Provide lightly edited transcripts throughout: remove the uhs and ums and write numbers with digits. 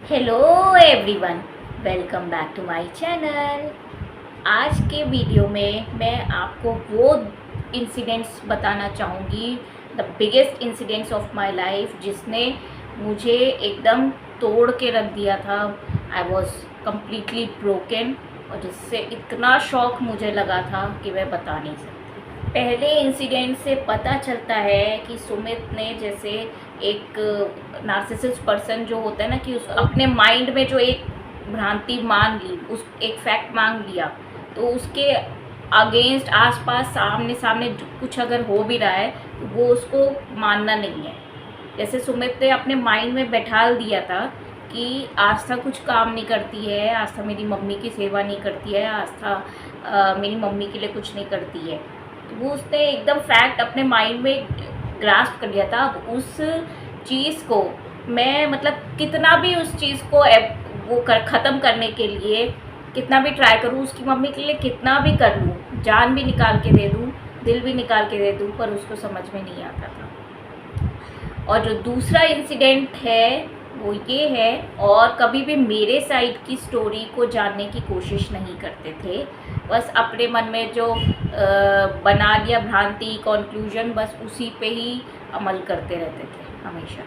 Hello everyone, welcome back to my channel. आज के video में मैं आपको वो इंसिडेंट्स बताना चाहूँगी, the biggest incidents of my life, जिसने मुझे एकदम तोड़ के रख दिया था। आई वॉज कम्प्लीटली ब्रोकन, और जिससे इतना शॉक मुझे लगा था कि मैं बता नहीं सकती। पहले इंसिडेंट से पता चलता है कि सुमित ने जैसे एक नार्सिसिस्ट पर्सन जो होता है ना, कि उस अपने माइंड में जो एक भ्रांति मान ली, उस एक फैक्ट मांग लिया, तो उसके अगेंस्ट आसपास सामने सामने कुछ अगर हो भी रहा है तो वो उसको मानना नहीं है। जैसे सुमित ने अपने माइंड में बैठाल दिया था कि आस्था कुछ काम नहीं करती है, आस्था मेरी मम्मी की सेवा नहीं करती है, आस्था मेरी मम्मी के लिए कुछ नहीं करती है। तो वो उसने एकदम फैक्ट अपने माइंड में ग्रास्प कर लिया था। अब उस चीज़ को मैं मतलब कितना भी उस चीज़ को ख़त्म करने के लिए कितना भी ट्राई करूँ, उसकी मम्मी के लिए कितना भी कर लूँ, जान भी निकाल के दे दूँ, दिल भी निकाल के दे दूँ, पर उसको समझ में नहीं आता था। और जो दूसरा इंसिडेंट है वो ये है, और कभी भी मेरे साइड की स्टोरी को जानने की कोशिश नहीं करते थे, बस अपने मन में जो बना लिया भ्रांति, कंक्लूजन, बस उसी पे ही अमल करते रहते थे हमेशा।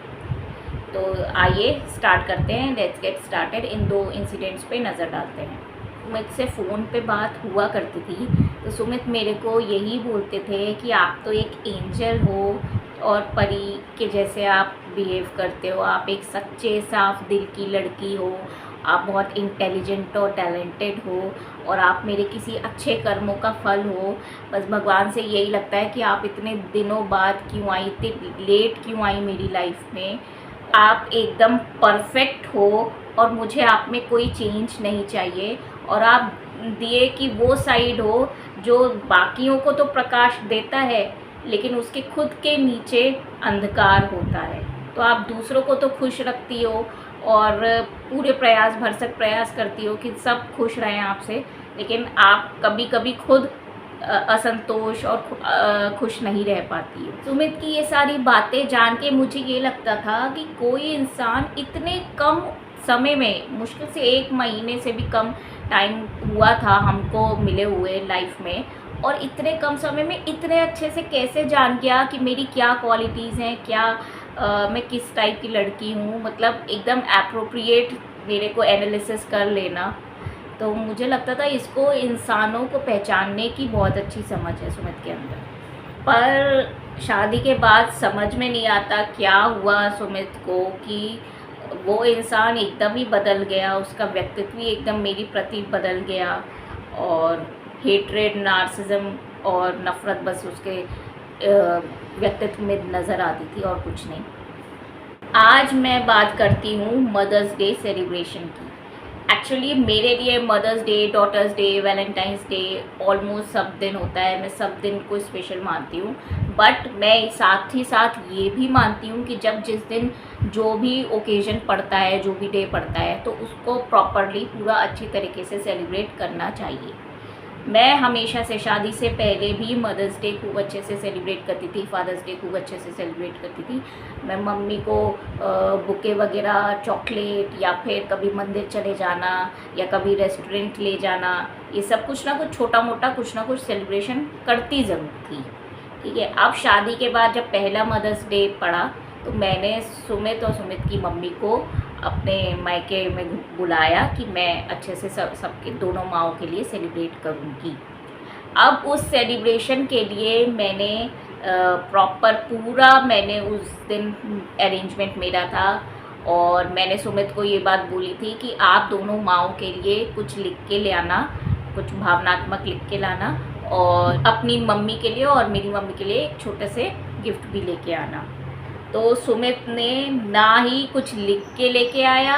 तो आइए स्टार्ट करते हैं, लेट्स गेट स्टार्टेड। इन दो इंसिडेंट्स पे नज़र डालते हैं। सुमित से फ़ोन पे बात हुआ करती थी, तो सुमित मेरे को यही बोलते थे कि आप तो एक एंजल हो और परी के जैसे आप बिहेव करते हो, आप एक सच्चे साफ दिल की लड़की हो, आप बहुत इंटेलिजेंट और टैलेंटेड हो, और आप मेरे किसी अच्छे कर्मों का फल हो। बस भगवान से यही लगता है कि आप इतने दिनों बाद क्यों आई, इतने लेट क्यों आई मेरी लाइफ में। आप एकदम परफेक्ट हो और मुझे आप में कोई चेंज नहीं चाहिए, और आप दिए कि वो साइड हो जो बाकियों को तो प्रकाश देता है, लेकिन उसके खुद के नीचे अंधकार होता है। तो आप दूसरों को तो खुश रखती हो और पूरे प्रयास भरसक प्रयास करती हो कि सब खुश रहें आपसे, लेकिन आप कभी कभी खुद असंतोष और खुश नहीं रह पाती हो। सुमित की ये सारी बातें जान के मुझे ये लगता था कि कोई इंसान इतने कम समय में, मुश्किल से 1 महीने से भी कम टाइम हुआ था हमको मिले हुए लाइफ में, और इतने कम समय में इतने अच्छे से कैसे जान गया कि मेरी क्या क्वालिटीज़ हैं, क्या मैं किस टाइप की लड़की हूँ। मतलब एकदम एप्रोप्रिएट मेरे को एनालिसिस कर लेना। तो मुझे लगता था इसको इंसानों को पहचानने की बहुत अच्छी समझ है सुमित के अंदर। पर शादी के बाद समझ में नहीं आता क्या हुआ सुमित को कि वो इंसान एकदम ही बदल गया, उसका व्यक्तित्व ही एकदम मेरी प्रति बदल गया, और हेट्रेड, नार्सिज्म और नफ़रत बस उसके व्यक्तित्व में नज़र आती थी, और कुछ नहीं। आज मैं बात करती हूँ मदर्स डे सेलिब्रेशन की। एक्चुअली मेरे लिए Mother's Day, Daughter's Day, Valentine's Day almost सब दिन होता है, मैं सब दिन को स्पेशल मानती हूँ। बट मैं साथ ही साथ ये भी मानती हूँ कि जब जिस दिन जो भी ओकेज़न पड़ता है, जो भी डे पड़ता है, तो उसको प्रॉपरली पूरा अच्छी तरीके से सेलिब्रेट करना चाहिए। मैं हमेशा से शादी से पहले भी मदर्स डे खूब अच्छे से सेलिब्रेट करती थी, फादर्स डे खूब अच्छे से सेलिब्रेट करती थी। मैं मम्मी को बुके वगैरह, चॉकलेट, या फिर कभी मंदिर चले जाना, या कभी रेस्टोरेंट ले जाना, ये सब कुछ ना कुछ छोटा मोटा कुछ ना कुछ सेलिब्रेशन करती ज़रूर थी। ठीक है, अब शादी के बाद जब पहला मदर्स डे पड़ा, तो मैंने सुमित और सुमित की मम्मी को अपने मायके में बुलाया कि मैं अच्छे से सबके दोनों माँओं के लिए सेलिब्रेट करूँगी। अब उस सेलिब्रेशन के लिए मैंने प्रॉपर पूरा मैंने उस दिन अरेंजमेंट मेरा था, और मैंने सुमित को ये बात बोली थी कि आप दोनों माँओं के लिए कुछ लिख के ले आना, कुछ भावनात्मक लिख के लाना, और अपनी मम्मी के लिए और मेरी मम्मी के लिए एक छोटे से गिफ्ट भी लेके आना। तो सुमित ने ना ही कुछ लिख के लेके आया,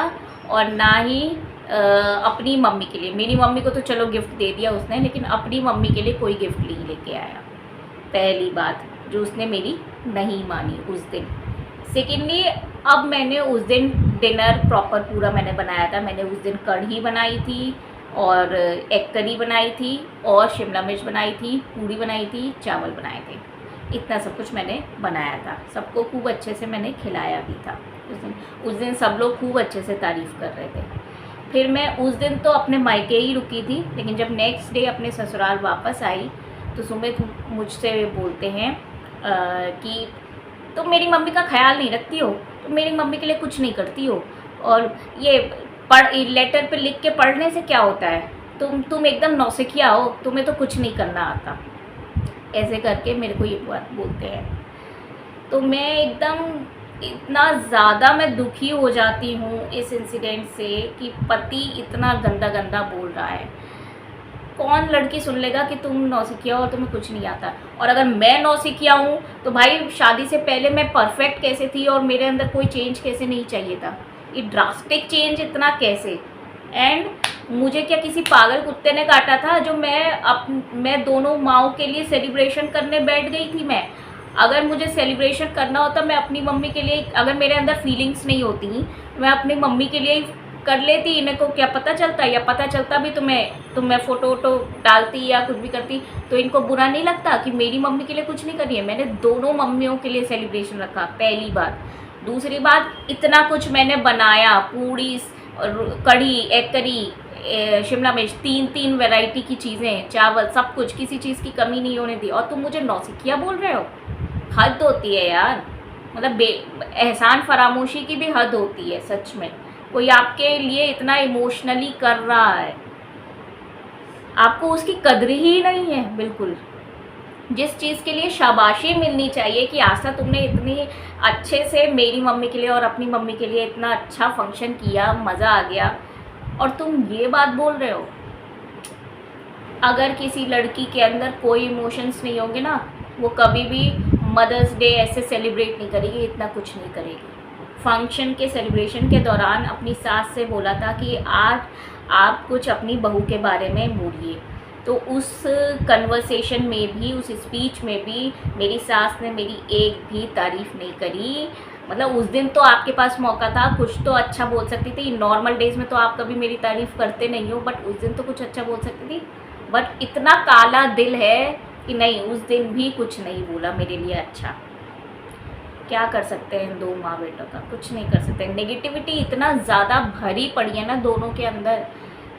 और ना ही अपनी मम्मी के लिए, मेरी मम्मी को तो चलो गिफ्ट दे दिया उसने, लेकिन अपनी मम्मी के लिए कोई गिफ्ट नहीं लेके आया। पहली बात जो उसने मेरी नहीं मानी उस दिन। सेकेंडली, अब मैंने उस दिन डिनर प्रॉपर पूरा मैंने बनाया था। मैंने उस दिन कढ़ी बनाई थी, और एग करी बनाई थी, और शिमला मिर्च बनाई थी, पूरी बनाई थी, चावल बनाए थे। इतना सब कुछ मैंने बनाया था, सबको खूब अच्छे से मैंने खिलाया भी था। उस दिन सब लोग खूब अच्छे से तारीफ़ कर रहे थे। फिर मैं उस दिन तो अपने मायके ही रुकी थी, लेकिन जब नेक्स्ट डे अपने ससुराल वापस आई तो सुमित मुझसे बोलते हैं कि तुम मेरी मम्मी का ख्याल नहीं रखती हो, तुम मेरी मम्मी के लिए कुछ नहीं करती हो, और ये लेटर पे लिख के पढ़ने से क्या होता है, तुम एकदम नौसिखिया हो, तुम्हें तो कुछ नहीं करना आता। ऐसे करके मेरे को ये बात बोलते हैं। तो मैं एकदम इतना ज़्यादा मैं दुखी हो जाती हूँ इस इंसिडेंट से कि पति इतना गंदा गंदा बोल रहा है। कौन लड़की सुन लेगा कि तुम नौसिखिया हो और तुम्हें कुछ नहीं आता। और अगर मैं नौसिखिया हूँ तो भाई शादी से पहले मैं परफेक्ट कैसे थी और मेरे अंदर कोई चेंज कैसे नहीं चाहिए था, ये ड्रास्टिक चेंज इतना कैसे। एंड मुझे क्या किसी पागल कुत्ते ने काटा था जो मैं दोनों माँओं के लिए सेलिब्रेशन करने बैठ गई थी। मैं अगर मुझे सेलिब्रेशन करना होता मैं अपनी मम्मी के लिए, अगर मेरे अंदर फीलिंग्स नहीं होती मैं अपनी मम्मी के लिए कर लेती। इन्हें को क्या पता चलता, या पता चलता भी तो मैं फ़ोटो वोटो डालती या कुछ भी करती तो इनको बुरा नहीं लगता कि मेरी मम्मी के लिए कुछ नहीं करी है। मैंने दोनों मम्मियों के लिए सेलिब्रेशन रखा, पहली बात। दूसरी बात, इतना कुछ मैंने बनाया, पूड़ी, कढ़ी, एग करी, शिमला मिर्च, 3 वैरायटी की चीज़ें, चावल, सब कुछ, किसी चीज़ की कमी नहीं होने दी, और तुम मुझे नौसिखिया बोल रहे हो। हद होती है यार, मतलब एहसान फरामोशी की भी हद होती है सच में। कोई आपके लिए इतना इमोशनली कर रहा है, आपको उसकी कद्र ही नहीं है बिल्कुल। जिस चीज़ के लिए शाबाशी मिलनी चाहिए कि आस्था तुमने इतनी अच्छे से मेरी मम्मी के लिए और अपनी मम्मी के लिए इतना अच्छा फंक्शन किया, मज़ा आ गया, और तुम ये बात बोल रहे हो। अगर किसी लड़की के अंदर कोई इमोशंस नहीं होंगे ना, वो कभी भी मदर्स डे ऐसे सेलिब्रेट नहीं करेगी, इतना कुछ नहीं करेगी। फंक्शन के सेलिब्रेशन के दौरान अपनी सास से बोला था कि आज आप कुछ अपनी बहू के बारे में बोलिए, तो उस कन्वर्सेशन में भी, उस स्पीच में भी मेरी सास ने मेरी एक भी तारीफ़ नहीं करी। मतलब उस दिन तो आपके पास मौका था, कुछ तो अच्छा बोल सकती थी। नॉर्मल डेज़ में तो आप कभी मेरी तारीफ़ करते नहीं हो, बट उस दिन तो कुछ अच्छा बोल सकती थी। बट इतना काला दिल है कि नहीं, उस दिन भी कुछ नहीं बोला मेरे लिए अच्छा। क्या कर सकते हैं दो माँ बेटों का, कुछ नहीं कर सकते। नेगेटिविटी इतना ज़्यादा भरी पड़ी है ना दोनों के अंदर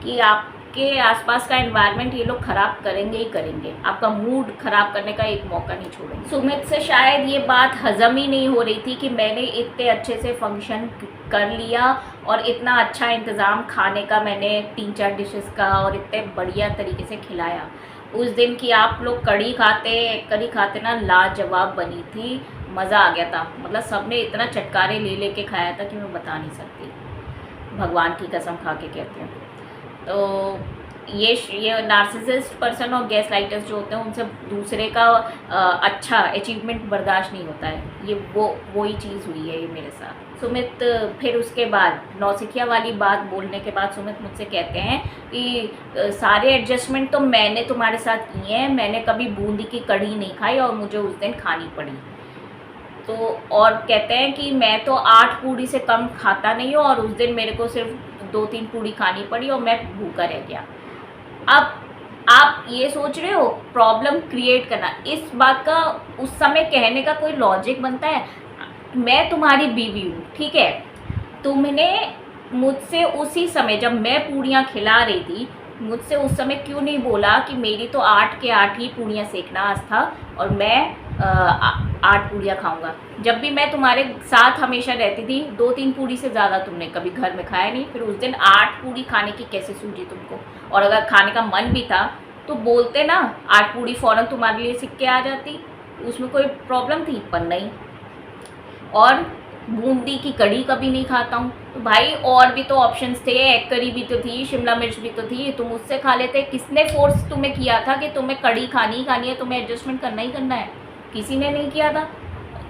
कि आपके आसपास का एनवायरनमेंट ये लोग ख़राब करेंगे ही करेंगे, आपका मूड ख़राब करने का एक मौका नहीं छोड़ेंगे। सुमित से शायद ये बात हज़म ही नहीं हो रही थी कि मैंने इतने अच्छे से फंक्शन कर लिया और इतना अच्छा इंतज़ाम खाने का, मैंने 3-4 डिशेस का और इतने बढ़िया तरीके से खिलाया। उस दिन की आप लोग कड़ी खाते ना, लाजवाब बनी थी, मज़ा आ गया था। मतलब सबने इतना चटकारे ले के खाया था कि मैं बता नहीं सकती, भगवान की कसम खा के कहती हूँ। तो ये नार्सिसिस्ट पर्सन और गैस लाइटर्स जो होते हैं उनसे दूसरे का अच्छा अचीवमेंट बर्दाश्त नहीं होता है। ये वही चीज़ हुई है ये मेरे साथ। सुमित फिर उसके बाद नौसिखिया वाली बात बोलने के बाद सुमित मुझसे कहते हैं कि सारे एडजस्टमेंट तो मैंने तुम्हारे साथ किए हैं, मैंने कभी बूंदी की कढ़ी नहीं खाई और मुझे उस दिन खानी पड़ी। तो और कहते हैं कि मैं तो 8 पूड़ी से कम खाता नहीं हूँ और उस दिन मेरे को सिर्फ 2-3 पूड़ी खानी पड़ी और मैं भूखा रह गया। अब आप ये सोच रहे हो प्रॉब्लम क्रिएट करना, इस बात का उस समय कहने का कोई लॉजिक बनता है? मैं तुम्हारी बीवी हूँ, ठीक है, तुमने मुझसे उसी समय जब मैं पूड़ियाँ खिला रही थी मुझसे उस समय क्यों नहीं बोला कि मेरी तो 8 के 8 ही पूड़ियाँ सेकना आज था और मैं 8 पूड़ियाँ खाऊंगा। जब भी मैं तुम्हारे साथ हमेशा रहती थी 2-3 पूड़ी से ज़्यादा तुमने कभी घर में खाया नहीं। फिर उस दिन 8 पूड़ी खाने की कैसे सूझी तुमको? और अगर खाने का मन भी था तो बोलते ना, 8 पूड़ी फ़ौरन तुम्हारे लिए सिक्के आ जाती, उसमें कोई प्रॉब्लम थी? पर नहीं। और बूंदी की कढ़ी कभी नहीं खाता हूँ तो भाई और भी तो ऑप्शंस थे, एग करी भी तो थी, शिमला मिर्च भी तो थी, तुम उससे खा लेते। किसने फोर्स तुम्हें किया था कि तुम्हें कढ़ी खानी ही खानी है, तुम्हें एडजस्टमेंट करना ही करना है? किसी ने नहीं किया था।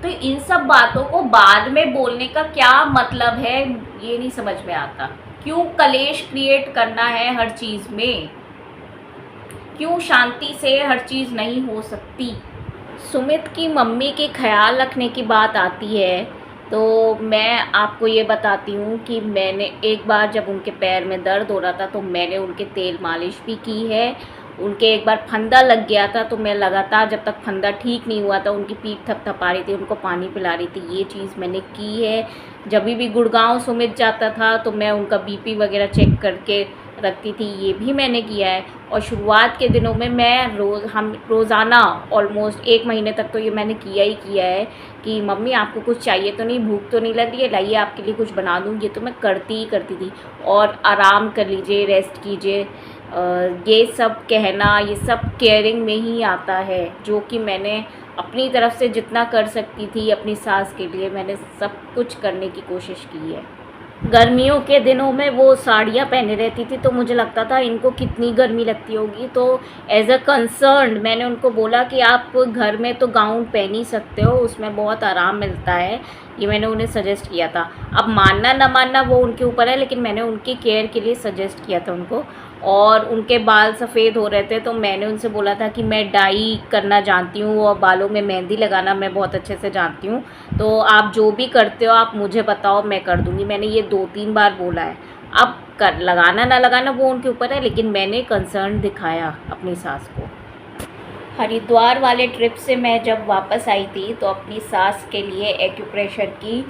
तो इन सब बातों को बाद में बोलने का क्या मतलब है ये नहीं समझ में आता। क्यों कलेश क्रिएट करना है हर चीज़ में? क्यों शांति से हर चीज़ नहीं हो सकती? सुमित की मम्मी के ख्याल रखने की बात आती है तो मैं आपको ये बताती हूँ कि मैंने एक बार जब उनके पैर में दर्द हो रहा था तो मैंने उनके तेल मालिश भी की है उनके एक बार फंदा लग गया था, तो मैं लगातार जब तक फंदा ठीक नहीं हुआ था उनकी पीठ थपथपा रही थी, उनको पानी पिला रही थी। ये चीज़ मैंने की है। जब भी गुड़गांव सुमित जाता था तो मैं उनका बीपी वगैरह चेक करके रखती थी, ये भी मैंने किया है। और शुरुआत के दिनों में मैं रोज़ाना ऑलमोस्ट 1 महीने तक तो ये मैंने किया ही किया है कि मम्मी आपको कुछ चाहिए तो नहीं, भूख तो नहीं लग रही है, लाइए आपके लिए कुछ बना दूँ। ये तो मैं करती ही करती थी। और आराम कर लीजिए, रेस्ट कीजिए, ये सब कहना, ये सब केयरिंग में ही आता है, जो कि मैंने अपनी तरफ से जितना कर सकती थी अपनी सास के लिए मैंने सब कुछ करने की कोशिश की है। गर्मियों के दिनों में वो साड़ियाँ पहने रहती थी, तो मुझे लगता था इनको कितनी गर्मी लगती होगी। तो एज़ अ कंसर्न मैंने उनको बोला कि आप घर में तो गाउन पहन ही सकते हो, उसमें बहुत आराम मिलता है। ये मैंने उन्हें सजेस्ट किया था। अब मानना ना मानना वो उनके ऊपर है, लेकिन मैंने उनकी केयर के लिए सजेस्ट किया था उनको। और उनके बाल सफ़ेद हो रहे थे तो मैंने उनसे बोला था कि मैं डाई करना जानती हूँ और बालों में मेहंदी लगाना मैं बहुत अच्छे से जानती हूँ, तो आप जो भी करते हो आप मुझे बताओ, मैं कर दूँगी। मैंने ये 2-3 बार बोला है। अब कर लगाना ना लगाना वो उनके ऊपर है, लेकिन मैंने कंसर्न दिखाया अपनी सास को। हरिद्वार वाले ट्रिप से मैं जब वापस आई थी तो अपनी सास के लिए एक्यूप्रेशर की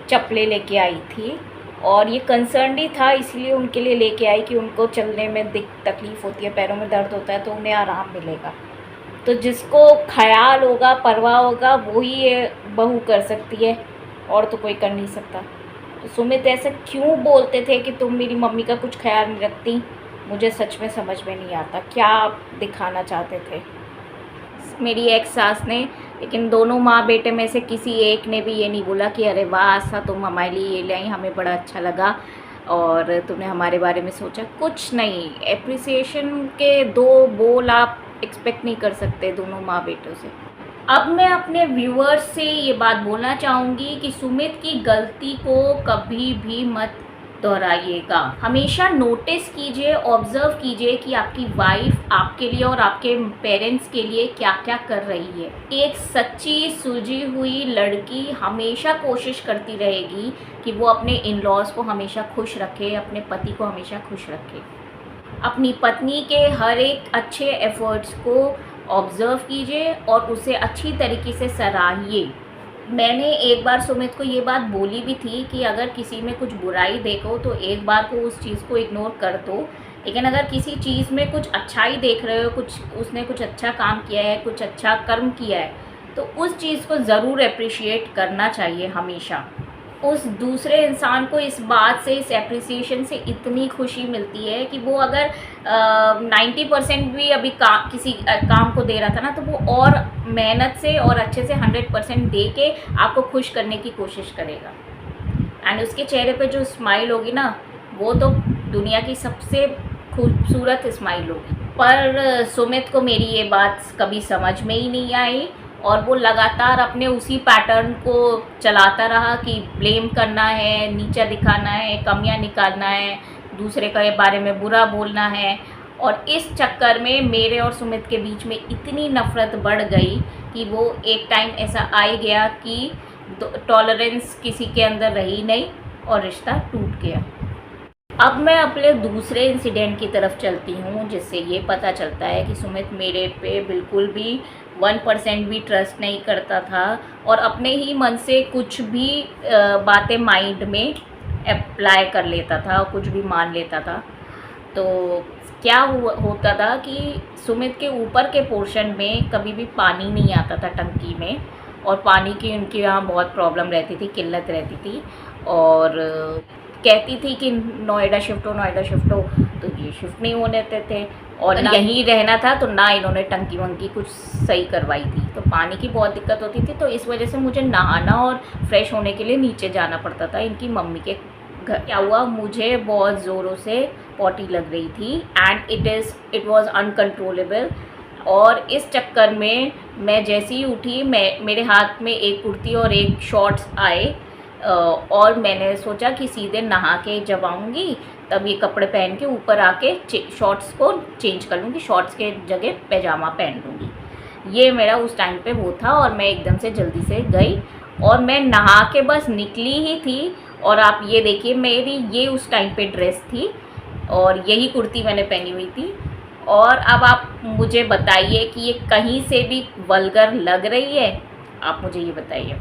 चप्पलें लेके आई थी, और ये कंसर्न ही था इसलिए उनके लिए लेके आई कि उनको चलने में तकलीफ़ होती है, पैरों में दर्द होता है, तो उन्हें आराम मिलेगा। तो जिसको ख्याल होगा, परवाह होगा, वही ये बहू कर सकती है, और तो कोई कर नहीं सकता। तो सुमित ऐसे क्यों बोलते थे कि तुम मेरी मम्मी का कुछ ख्याल नहीं रखती, मुझे सच में समझ में नहीं आता क्या दिखाना चाहते थे मेरी एक्स सास ने। लेकिन दोनों माँ बेटे में से किसी एक ने भी ये नहीं बोला कि अरे वाह आशा तुम हमारे लिए ये ले आई, हमें बड़ा अच्छा लगा और तुमने हमारे बारे में सोचा। कुछ नहीं, एप्रिसिएशन के 2 बोल आप एक्सपेक्ट नहीं कर सकते दोनों माँ बेटों से। अब मैं अपने व्यूअर्स से ये बात बोलना चाहूँगी कि सुमित की गलती को कभी भी मत दोहराइएगा। हमेशा नोटिस कीजिए, ऑब्जर्व कीजिए कि आपकी वाइफ आपके लिए और आपके पेरेंट्स के लिए क्या क्या कर रही है। एक सच्ची सूझी हुई लड़की हमेशा कोशिश करती रहेगी कि वो अपने इन लॉज को हमेशा खुश रखे, अपने पति को हमेशा खुश रखे। अपनी पत्नी के हर एक अच्छे एफर्ट्स को ऑब्ज़र्व कीजिए और उसे अच्छी तरीके से सराहिए। मैंने एक बार सुमित को ये बात बोली भी थी कि अगर किसी में कुछ बुराई देखो तो एक बार को उस चीज़ को इग्नोर कर दो, लेकिन अगर किसी चीज़ में कुछ अच्छाई देख रहे हो, उसने कुछ अच्छा काम किया है, कुछ अच्छा कर्म किया है, तो उस चीज़ को ज़रूर अप्रिशिएट करना चाहिए हमेशा। उस दूसरे इंसान को इस बात से, इस एप्रिसिएशन से इतनी खुशी मिलती है कि वो अगर 90% भी अभी किसी काम को दे रहा था ना, तो वो और मेहनत से और अच्छे से 100% दे के आपको खुश करने की कोशिश करेगा। एंड उसके चेहरे पे जो स्माइल होगी ना, वो तो दुनिया की सबसे खूबसूरत स्माइल होगी। पर सुमित को मेरी ये बात कभी समझ में ही नहीं आई और वो लगातार अपने उसी पैटर्न को चलाता रहा कि ब्लेम करना है, नीचा दिखाना है, कमियां निकालना है, दूसरे के बारे में बुरा बोलना है। और इस चक्कर में मेरे और सुमित के बीच में इतनी नफ़रत बढ़ गई कि वो एक टाइम ऐसा आ गया कि टॉलरेंस किसी के अंदर रही नहीं और रिश्ता टूट गया। अब मैं अपने दूसरे इंसिडेंट की तरफ चलती हूँ, जिससे ये पता चलता है कि सुमित मेरे पे बिल्कुल भी 1% भी ट्रस्ट नहीं करता था और अपने ही मन से कुछ भी बातें माइंड में अप्लाई कर लेता था और कुछ भी मान लेता था। तो क्या होता था कि सुमित के ऊपर के पोर्शन में कभी भी पानी नहीं आता था टंकी में, और पानी की उनके यहाँ बहुत प्रॉब्लम रहती थी, किल्लत रहती थी। और कहती थी कि नोएडा शिफ्ट हो, तो ये शिफ्ट नहीं होने देते थे और यहीं रहना था, तो ना इन्होंने टंकी वंकी कुछ सही करवाई थी। तो पानी की बहुत दिक्कत होती थी, तो इस वजह से मुझे नहाना और फ्रेश होने के लिए नीचे जाना पड़ता था इनकी मम्मी के घर। क्या हुआ, मुझे बहुत ज़ोरों से पॉटी लग रही थी एंड इट वॉज़ अनकंट्रोलेबल। और इस चक्कर में मैं जैसे ही उठी, मेरे हाथ में एक कुर्ती और एक शॉर्ट्स आए और मैंने सोचा कि सीधे नहा के जब आऊँगी तब ये कपड़े पहन के ऊपर आके शॉर्ट्स को चेंज कर लूँगी, शॉर्ट्स के जगह पैजामा पहन लूँगी। ये मेरा उस टाइम पे वो था और मैं एकदम से जल्दी से गई और मैं नहा के बस निकली ही थी। और आप ये देखिए, मेरी ये उस टाइम पे ड्रेस थी और यही कुर्ती मैंने पहनी हुई थी। और अब आप मुझे बताइए कि ये कहीं से भी वल्गर लग रही है? आप मुझे ये बताइए।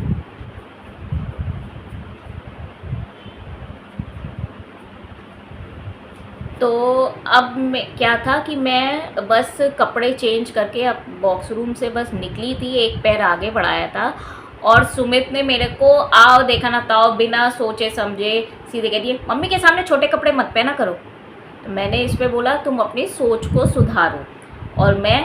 तो अब मैं क्या था कि मैं बस कपड़े चेंज करके अब बॉक्स रूम से बस निकली थी, एक पैर आगे बढ़ाया था, और सुमित ने मेरे को आओ देखा ना ताओ बिना सोचे समझे सीधे कह दिए, मम्मी के सामने छोटे कपड़े मत पहना करो। तो मैंने इस पे बोला तुम अपनी सोच को सुधारो, और मैं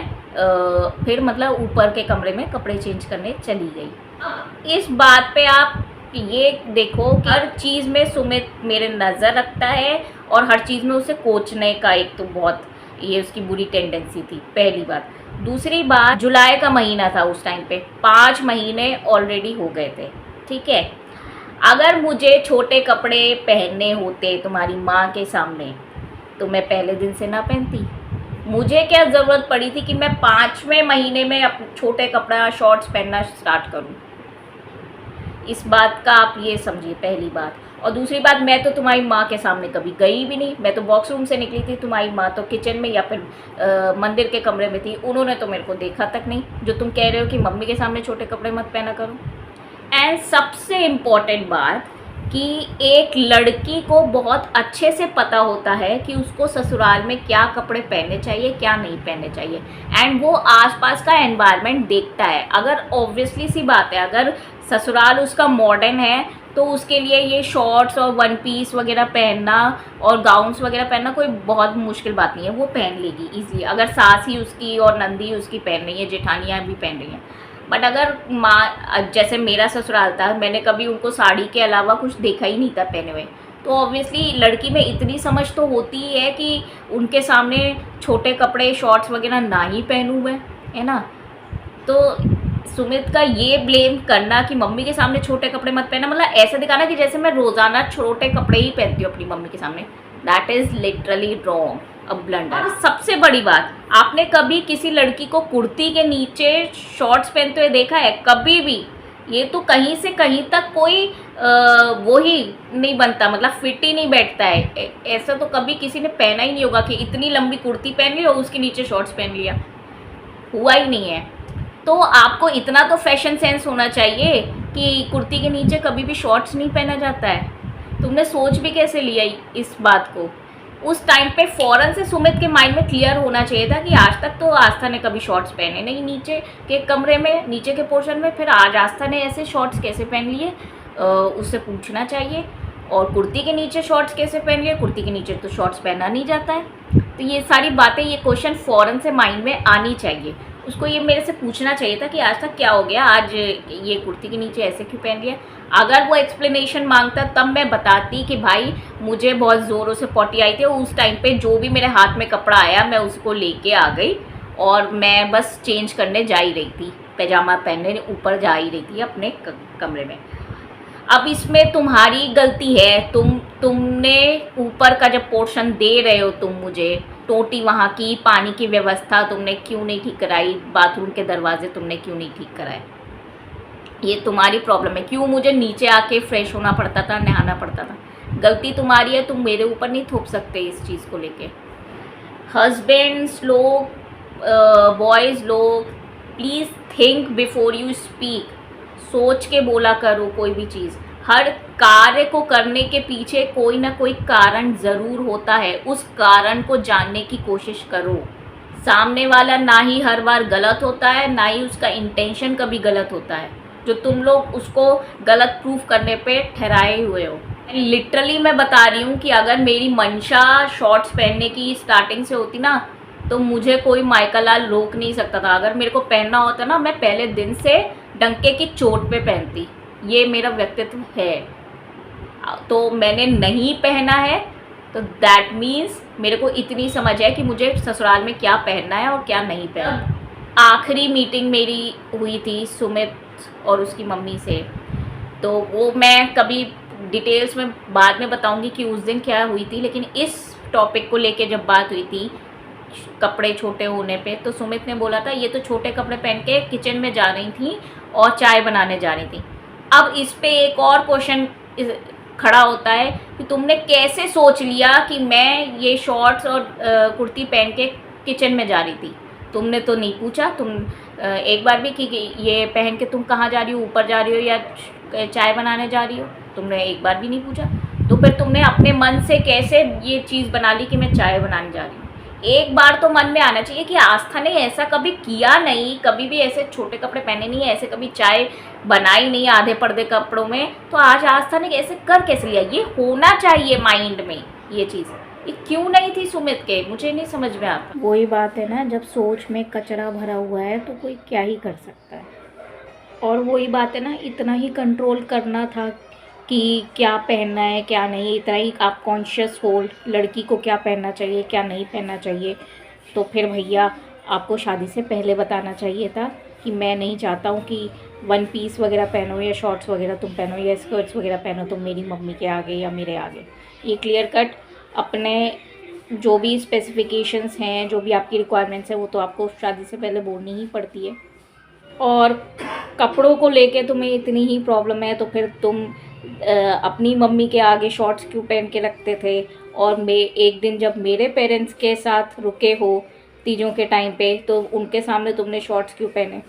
फिर मतलब ऊपर के कमरे में कपड़े चेंज करने चली गई। इस बात पे आप ये देखो कि हर चीज़ में सुमित मेरे नज़र रखता है, और हर चीज़ में उसे कोचने का एक तो बहुत ये उसकी बुरी टेंडेंसी थी, पहली बात। दूसरी बात, जुलाई का महीना था उस टाइम पे, 5 महीने ऑलरेडी हो गए थे, ठीक है। अगर मुझे छोटे कपड़े पहनने होते तुम्हारी माँ के सामने तो मैं पहले दिन से ना पहनती। मुझे क्या ज़रूरत पड़ी थी कि मैं 5वें महीने में छोटे कपड़ा शॉर्ट्स पहनना स्टार्ट करूँ? इस बात का आप ये समझिए, पहली बात। और दूसरी बात, मैं तो तुम्हारी माँ के सामने कभी गई भी नहीं, मैं तो बॉक्स रूम से निकली थी, तुम्हारी माँ तो किचन में या फिर मंदिर के कमरे में थी, उन्होंने तो मेरे को देखा तक नहीं, जो तुम कह रहे हो कि मम्मी के सामने छोटे कपड़े मत पहना करो। एंड सबसे इम्पॉर्टेंट बात कि एक लड़की को बहुत अच्छे से पता होता है कि उसको ससुराल में क्या कपड़े पहनने चाहिए, क्या नहीं पहनने चाहिए, एंड वो आसपास का एनवायरनमेंट देखता है। अगर ऑब्वियसली सी बात है, अगर ससुराल उसका मॉडर्न है तो उसके लिए ये शॉर्ट्स और वन पीस वगैरह पहनना और गाउन्स वगैरह पहनना कोई बहुत मुश्किल बात नहीं है, वो पहन लेगी ईजिली। अगर सास ही उसकी और नंदी उसकी पहन रही है, जेठानियाँ भी पहन रही हैं। बट अगर माँ, जैसे मेरा ससुराल था, मैंने कभी उनको साड़ी के अलावा कुछ देखा ही नहीं था पहने हुए, तो ऑब्वियसली लड़की में इतनी समझ तो होती ही है कि उनके सामने छोटे कपड़े शॉर्ट्स वगैरह ना ही पहनूँ मैं, है ना। तो सुमित का ये ब्लेम करना कि मम्मी के सामने छोटे कपड़े मत पहना, मतलब ऐसा दिखाना कि जैसे मैं रोज़ाना छोटे कपड़े ही पहनती हूँ अपनी मम्मी के सामने, that is literally wrong, a blunder. सबसे बड़ी बात, आपने कभी किसी लड़की को कुर्ती के नीचे शॉर्ट्स पहनते हुए देखा है? कभी भी? ये तो कहीं से कहीं तक कोई वो ही नहीं बनता, मतलब फिट ही नहीं बैठता है। ऐसा तो कभी किसी ने पहना ही नहीं होगा कि इतनी लंबी कुर्ती पहन ली और उसके नीचे शॉर्ट्स पहन लिया, हुआ ही नहीं है। तो आपको इतना तो फैशन सेंस होना चाहिए कि कुर्ती के नीचे कभी भी शॉर्ट्स नहीं पहना जाता है। तुमने सोच भी कैसे लिया इस बात को? उस टाइम पे फ़ौरन से सुमित के माइंड में क्लियर होना चाहिए था कि आज तक तो आस्था ने कभी शॉर्ट्स पहने नहीं नीचे के कमरे में, नीचे के पोर्शन में, फिर आज आस्था ने ऐसे शॉर्ट्स कैसे पहन लिए, उससे पूछना चाहिए। और कुर्ती के नीचे शॉर्ट्स कैसे पहन लिए? कुर्ती के नीचे तो शॉर्ट्स पहना नहीं जाता है। तो ये सारी बातें, ये क्वेश्चन फ़ौरन से माइंड में आनी चाहिए। उसको ये मेरे से पूछना चाहिए था कि आज तक क्या हो गया, आज ये कुर्ती के नीचे ऐसे क्यों पहन लिया। अगर वो एक्सप्लेनेशन मांगता तब मैं बताती कि भाई मुझे बहुत ज़ोरों से पॉटी आई थी, और उस टाइम पे जो भी मेरे हाथ में कपड़ा आया मैं उसको लेके आ गई, और मैं बस चेंज करने जा ही रही थी, पैजामा पहनने ऊपर जा ही रही थी अपने कमरे में। अब इसमें तुम्हारी गलती है, तुमने ऊपर का जब पोर्शन दे रहे हो तुम मुझे, टोटी वहाँ की, पानी की व्यवस्था तुमने क्यों नहीं ठीक कराई, बाथरूम के दरवाजे तुमने क्यों नहीं ठीक कराए, ये तुम्हारी प्रॉब्लम है। क्यों मुझे नीचे आके फ्रेश होना पड़ता था, नहाना पड़ता था? गलती तुम्हारी है, तुम मेरे ऊपर नहीं थोप सकते इस चीज़ को लेके। हस्बैंड्स लोग, बॉयज़ लोग, please think before you speak. सोच के बोला करो कोई भी चीज़। हर कार्य को करने के पीछे कोई ना कोई कारण ज़रूर होता है, उस कारण को जानने की कोशिश करो। सामने वाला ना ही हर बार गलत होता है, ना ही उसका इंटेंशन कभी गलत होता है, जो तुम लोग उसको गलत प्रूफ करने पे ठहराए हुए हो। लिटरली मैं बता रही हूँ कि अगर मेरी मंशा शॉर्ट्स पहनने की स्टार्टिंग से होती ना, तो मुझे कोई माइका लाल रोक नहीं सकता था। अगर मेरे को पहनना होता ना, मैं पहले दिन से डंके की चोट पे पहनती। ये मेरा व्यक्तित्व है। तो मैंने नहीं पहना है, तो दैट मीन्स मेरे को इतनी समझ है कि मुझे ससुराल में क्या पहनना है और क्या नहीं पहनना। आखिरी मीटिंग मेरी हुई थी सुमित और उसकी मम्मी से, तो वो मैं कभी डिटेल्स में बाद में बताऊंगी कि उस दिन क्या हुई थी, लेकिन इस टॉपिक को लेके जब बात हुई थी कपड़े छोटे होने पे, तो सुमित ने बोला था ये तो छोटे कपड़े पहन के किचन में जा रही थी और चाय बनाने जा रही थी। अब इस पे एक और क्वेश्चन खड़ा होता है कि तुमने कैसे सोच लिया कि मैं ये शॉर्ट्स और कुर्ती पहन के किचन में जा रही थी, तुमने तो नहीं पूछा तुम एक बार भी कि ये पहन के तुम कहाँ जा रही हो, ऊपर जा रही हो या चाय बनाने जा रही हो, तुमने एक बार भी नहीं पूछा। तो फिर तुमने अपने मन से कैसे ये चीज़ बना ली कि मैं चाय बनाने जा रही हूँ। एक बार तो मन में आना चाहिए कि आस्था ने ऐसा कभी किया नहीं, कभी भी ऐसे छोटे कपड़े पहने नहीं है, ऐसे कभी चाय बनाई नहीं आधे पर्दे कपड़ों में, तो आज आस्था ने ऐसे कर कैसे लिया। ये होना चाहिए माइंड में ये चीज़, ये क्यों नहीं थी सुमित के, मुझे नहीं समझ में आता। वही बात है ना, जब सोच में कचरा भरा हुआ है तो कोई क्या ही कर सकता है। और वही बात है ना, इतना ही कंट्रोल करना था कि क्या पहनना है क्या नहीं, इतना ही आप कॉन्शियस हो लड़की को क्या पहनना चाहिए क्या नहीं पहनना चाहिए। तो फिर भैया आपको शादी से पहले बताना चाहिए था कि मैं नहीं चाहता हूँ कि वन पीस वगैरह पहनो या शॉर्ट्स वगैरह तुम पहनो या स्कर्ट्स वगैरह पहनो तुम मेरी मम्मी के आगे या मेरे आगे। ये क्लियर कट अपने जो भी स्पेसिफिकेशंस हैं, जो भी आपकी रिक्वायरमेंट्स हैं, वो तो आपको शादी से पहले बोलनी ही पड़ती है। और कपड़ों को लेके तुम्हें इतनी ही प्रॉब्लम है तो फिर तुम अपनी मम्मी के आगे शॉर्ट्स क्यों पहन के रखते थे। और मैं एक दिन जब मेरे पेरेंट्स के साथ रुके हो तीजों के टाइम पे, तो उनके सामने तुमने शॉर्ट्स क्यों पहने।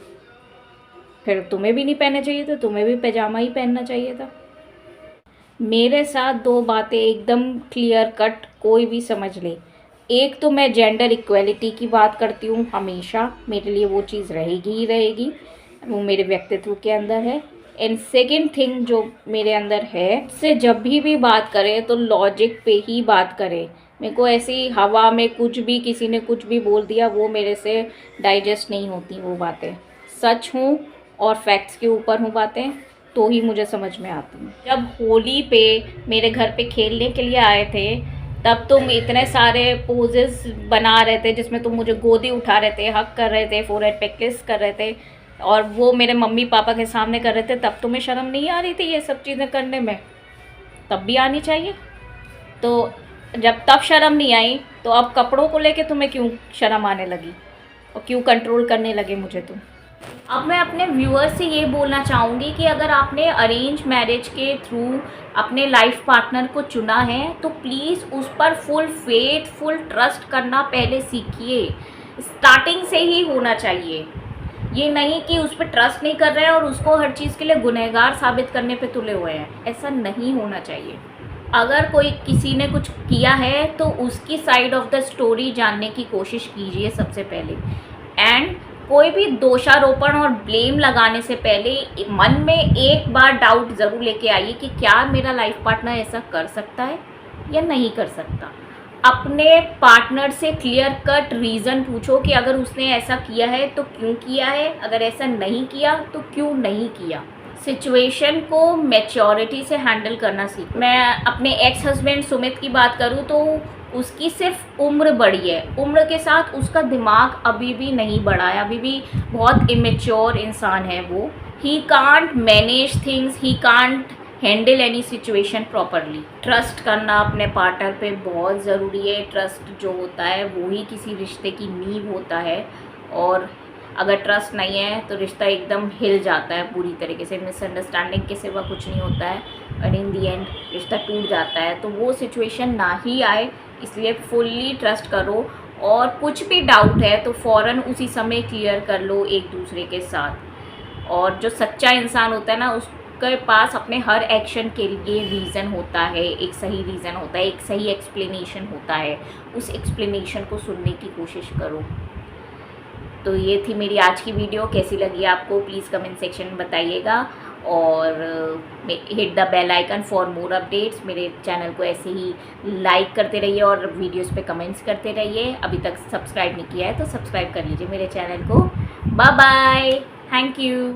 फिर तुम्हें भी नहीं पहनने चाहिए थे, तुम्हें भी पैजामा ही पहनना चाहिए था। मेरे साथ दो बातें एकदम क्लियर कट कोई भी समझ ले। एक तो मैं जेंडर इक्वलिटी की बात करती हूँ हमेशा, मेरे लिए वो चीज़ रहेगी ही रहेगी, वो मेरे व्यक्तित्व के अंदर है। एंड सेकंड थिंग जो मेरे अंदर है, से जब भी बात करें तो लॉजिक पे ही बात करें। मेरे को ऐसी हवा में कुछ भी किसी ने कुछ भी बोल दिया वो मेरे से डाइजेस्ट नहीं होती। वो बातें सच हूँ और फैक्ट्स के ऊपर हूँ बातें तो ही मुझे समझ में आती हैं। जब होली पे मेरे घर पे खेलने के लिए आए थे तब तुम इतने सारे पोजेस बना रहे थे जिसमें तुम मुझे गोदी उठा रहे थे, हक कर रहे थे, फोरहेड पे किस कर रहे थे और वो मेरे मम्मी पापा के सामने कर रहे थे। तब तुम्हें शर्म नहीं आ रही थी ये सब चीज़ें करने में? तब भी आनी चाहिए। तो जब तब शर्म नहीं आई तो अब कपड़ों को लेके तुम्हें क्यों शर्म आने लगी और क्यों कंट्रोल करने लगे मुझे तुम? अब मैं अपने व्यूअर्स से ये बोलना चाहूँगी कि अगर आपने अरेंज मैरिज के थ्रू अपने लाइफ पार्टनर को चुना है तो प्लीज़ उस पर फुल फेथ फुल ट्रस्ट करना पहले सीखिए। स्टार्टिंग से ही होना चाहिए। ये नहीं कि उस पर ट्रस्ट नहीं कर रहे हैं और उसको हर चीज़ के लिए गुनहगार साबित करने पे तुले हुए हैं, ऐसा नहीं होना चाहिए। अगर कोई किसी ने कुछ किया है तो उसकी साइड ऑफ द स्टोरी जानने की कोशिश कीजिए सबसे पहले। एंड कोई भी दोषारोपण और ब्लेम लगाने से पहले मन में एक बार डाउट ज़रूर लेके आइए कि क्या मेरा लाइफ पार्टनर ऐसा कर सकता है या नहीं कर सकता। अपने पार्टनर से क्लियर कट रीज़न पूछो कि अगर उसने ऐसा किया है तो क्यों किया है, अगर ऐसा नहीं किया तो क्यों नहीं किया। सिचुएशन को मैच्योरिटी से हैंडल करना सीख। मैं अपने एक्स हस्बैंड सुमित की बात करूँ तो उसकी सिर्फ उम्र बढ़ी है, उम्र के साथ उसका दिमाग अभी भी नहीं बढ़ा है, अभी भी बहुत इमेच्योर इंसान है वो। He can't manage things, he can't handle any situation properly. Trust करना अपने पार्टनर पे बहुत ज़रूरी है। ट्रस्ट जो होता है वो ही किसी रिश्ते की नींव होता है और अगर ट्रस्ट नहीं है तो रिश्ता एकदम हिल जाता है पूरी तरीके से। मिसअंडरस्टैंडिंग के सिवा कुछ नहीं होता है और इन दी एंड रिश्ता टूट जाता है। तो वो सिचुएशन ना ही आए इसलिए फुल्ली ट्रस्ट करो और कुछ भी डाउट है तो फ़ौरन उसी समय क्लियर कर लो एक दूसरे के साथ। और जो सच्चा इंसान होता है ना उसके पास अपने हर एक्शन के लिए रीज़न होता है, एक सही रीज़न होता है, एक सही एक्सप्लेनेशन होता है। उस एक्सप्लेनेशन को सुनने की कोशिश करो। तो ये थी मेरी आज की वीडियो। कैसी लगी आपको प्लीज़ कमेंट सेक्शन में बताइएगा और hit the bell icon for more updates. मेरे चैनल को ऐसे ही लाइक करते रहिए और वीडियोस पे कमेंट्स करते रहिए। अभी तक सब्सक्राइब नहीं किया है तो सब्सक्राइब कर लीजिए मेरे चैनल को। Bye bye, thank you.